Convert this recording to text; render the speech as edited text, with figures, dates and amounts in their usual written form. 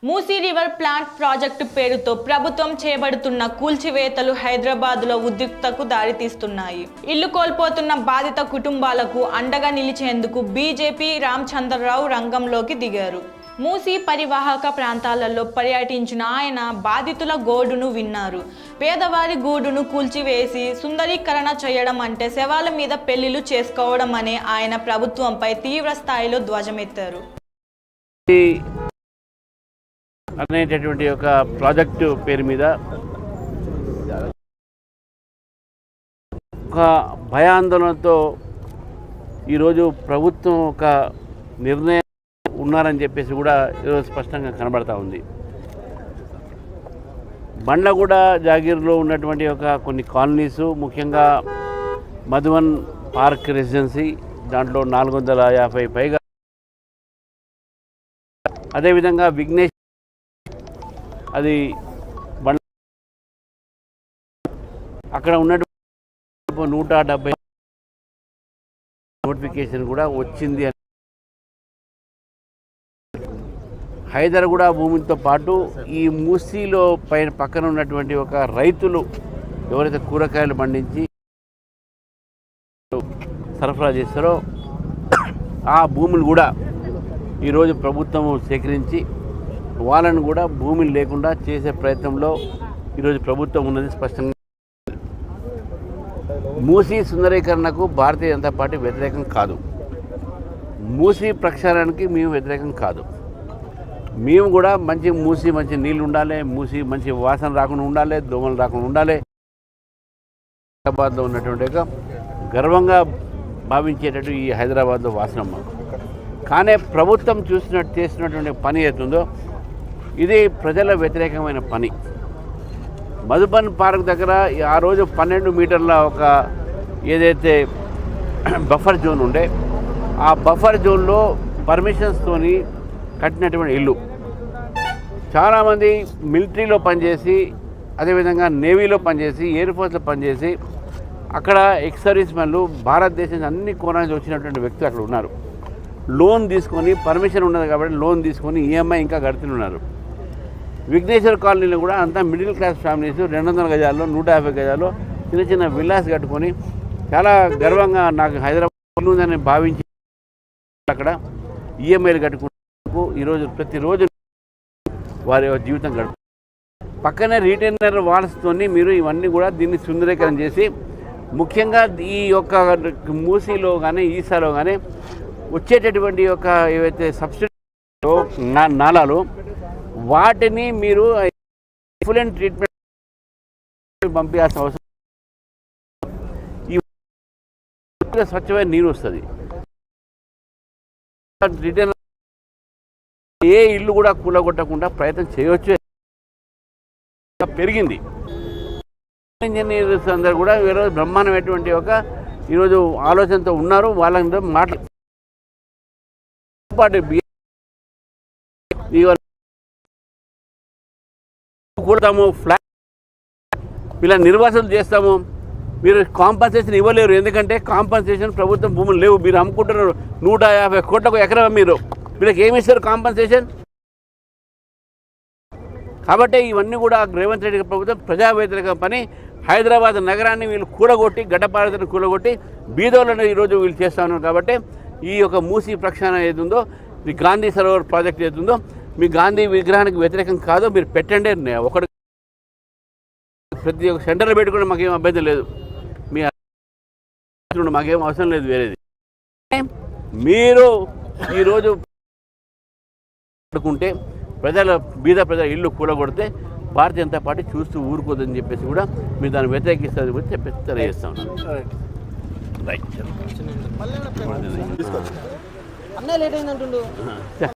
Musi river plant project పేరుతో ప్రభుత్వం చేపడుతున్న కూల్చివేతలు హైదరాబాద్లో ఉద్రిక్తతకు దారితీస్తున్నాయి. ఇల్లు కోల్పోతున్న బాధిత కుటుంబాలకు అండగా నిలిచేందుకు బీజేపీ రామచంద్రరావు రంగంలోకి దిగారు. మూసీ పరివాహక ప్రాంతాలలో పర్యటించిన ఆయన బాధితుల గోడును విన్నారు. పేదవారి గూడును కూల్చివేసి సుందరీకరణ చేయడం అంటే శవాల మీద పెళ్లిళ్లు చేసుకోవడం అనే ఆయన ప్రభుత్వంపై తీవ్ర స్థాయిలో ధ్వజమెత్తారు. అనేటటువంటి ఒక ప్రాజెక్టు పేరు మీద ఒక భయాందోళనతో ఈరోజు ప్రభుత్వం ఒక నిర్ణయం ఉన్నారని చెప్పేసి కూడా ఈరోజు స్పష్టంగా కనబడతా ఉంది. బండ్లగూడ జాగీర్లో ఉన్నటువంటి ఒక కొన్ని కాలనీసు, ముఖ్యంగా మధువన్ పార్క్ రెసిడెన్సీ, దాంట్లో 450 పైగా, అదేవిధంగా విఘ్నేష్ అది బండ్ల అక్కడ ఉన్నటువంటి 170 నోటిఫికేషన్ కూడా వచ్చింది. హైదరాబాద్ భూమితో పాటు ఈ మూసీలో పక్కన ఉన్నటువంటి ఒక రైతులు ఎవరైతే కూరగాయలు పండించి సరఫరా చేస్తారో ఆ భూములు కూడా ఈరోజు ప్రభుత్వం సేకరించి వాళ్ళను కూడా భూమిని లేకుండా చేసే ప్రయత్నంలో ఈరోజు ప్రభుత్వం ఉన్నది స్పష్టంగా. మూసీ సుందరీకరణకు భారతీయ జనతా పార్టీ వ్యతిరేకం కాదు, మూసీ ప్రక్షాళనకి మేము వ్యతిరేకం కాదు. మేము కూడా మూసీ మంచి నీళ్ళు ఉండాలి, మూసీ మంచి వాసన రాకుండా ఉండాలి, దోమలు రాకుండా ఉండాలి. హైదరాబాద్లో ఉన్నటువంటి ఒక గర్వంగా భావించేటట్టు ఈ హైదరాబాద్లో వాసనమ్మ. కానీ ప్రభుత్వం చేస్తున్నటువంటి పని ఏతుందో ఇది ప్రజల వ్యతిరేకమైన పని. మధుబన్ పార్క్ దగ్గర ఆ రోజు 12 మీటర్ల ఒక ఏదైతే బఫర్ జోన్ ఉండే, ఆ బఫర్ జోన్లో పర్మిషన్స్తోని కట్టినటువంటి ఇల్లు. చాలామంది మిలిటరీలో పనిచేసి, అదేవిధంగా నేవీలో పనిచేసి, ఎయిర్ ఫోర్స్లో పనిచేసి, అక్కడ ఎక్స్ సర్వీస్ మెన్లు భారతదేశం అన్ని కోణానికి వచ్చినటువంటి వ్యక్తులు అక్కడ ఉన్నారు. లోన్ తీసుకొని, పర్మిషన్ ఉన్నది కాబట్టి లోన్ తీసుకొని ఈఎంఐ ఇంకా కడుతున్నారు. విఘ్నేశ్వర్ కాలనీలో కూడా అంతా మిడిల్ క్లాస్ ఫ్యామిలీస్ 200 గజాల్లో, 150 గజాల్లో చిన్న చిన్న విల్లాస్ కట్టుకొని చాలా గర్వంగా నాకు హైదరాబాద్ ఉందని భావించి అక్కడ ఈఎంఐలు కట్టుకుంటూ ఈరోజు ప్రతిరోజు వారి జీవితం గడుపు. పక్కనే రీటైనర్ వాల్స్తోని మీరు ఇవన్నీ కూడా దీన్ని సుందరీకరణ చేసి, ముఖ్యంగా ఈ యొక్క మూసీలో కానీ ఈసాలో కానీ వచ్చేటటువంటి యొక్క ఏవైతే సబ్సిడీ నాలాలు వాటిని మీరు ఎఫ్లూయెంట్ ట్రీట్మెంట్ పంపించాల్సిన అవసరం. ఈ స్వచ్ఛమైన నీరు వస్తుంది. రిటైన్ ఏ ఇల్లు కూడా కూలగొట్టకుండా ప్రయత్నం చేయవచ్చు. పెరిగింది. ఇంజనీర్స్ అందరూ కూడా ఈరోజు బ్రహ్మాండమైనటువంటి ఒక ఈరోజు ఆలోచనతో ఉన్నారు. వాళ్ళందరూ కూడతాము, ఫ్లాట్ ఇలా నిర్వాసనలు చేస్తాము. మీరు కాంపన్సేషన్ ఇవ్వలేరు, ఎందుకంటే కాంపన్సేషన్ ప్రభుత్వం భూములు లేవు. మీరు అమ్ముకుంటున్నారు 150 కోట్లకు ఎకరం. వీళ్ళకి ఏమి ఇస్తారు కాంపన్సేషన్? కాబట్టి ఇవన్నీ కూడా రేవంత్ రెడ్డి ప్రభుత్వం ప్రజా వ్యతిరేక పని. హైదరాబాద్ నగరాన్ని వీళ్ళు కూడగొట్టి, గడ్డపారతను కూడగొట్టి బీదోళ్ళను ఈరోజు వీళ్ళు చేస్తూ ఉన్నారు. కాబట్టి ఈ యొక్క మూసీ ప్రక్షాళన ఏదుందో, ఈ గాంధీ సరోవర్ ప్రాజెక్ట్ ఏదుందో, మీ గాంధీ విగ్రహానికి వ్యతిరేకం కాదు. మీరు పెట్టండి, ఒకటి ప్రతి ఒక్క సెంటర్లో పెట్టుకుంటే మాకేం అభ్యంతరం లేదు. మీ మాకేం అవసరం లేదు వేరేది. మీరు ఈరోజు పడుకుంటే బీద ప్రజల ఇల్లు కూలగొడితే భారతీయ జనతా పార్టీ చూస్తూ ఊరుకోదని చెప్పేసి కూడా మీరు దాన్ని వ్యతిరేకిస్తారని కూడా చెప్పేసి తెలియజేస్తా ఉన్నాను. రైట్.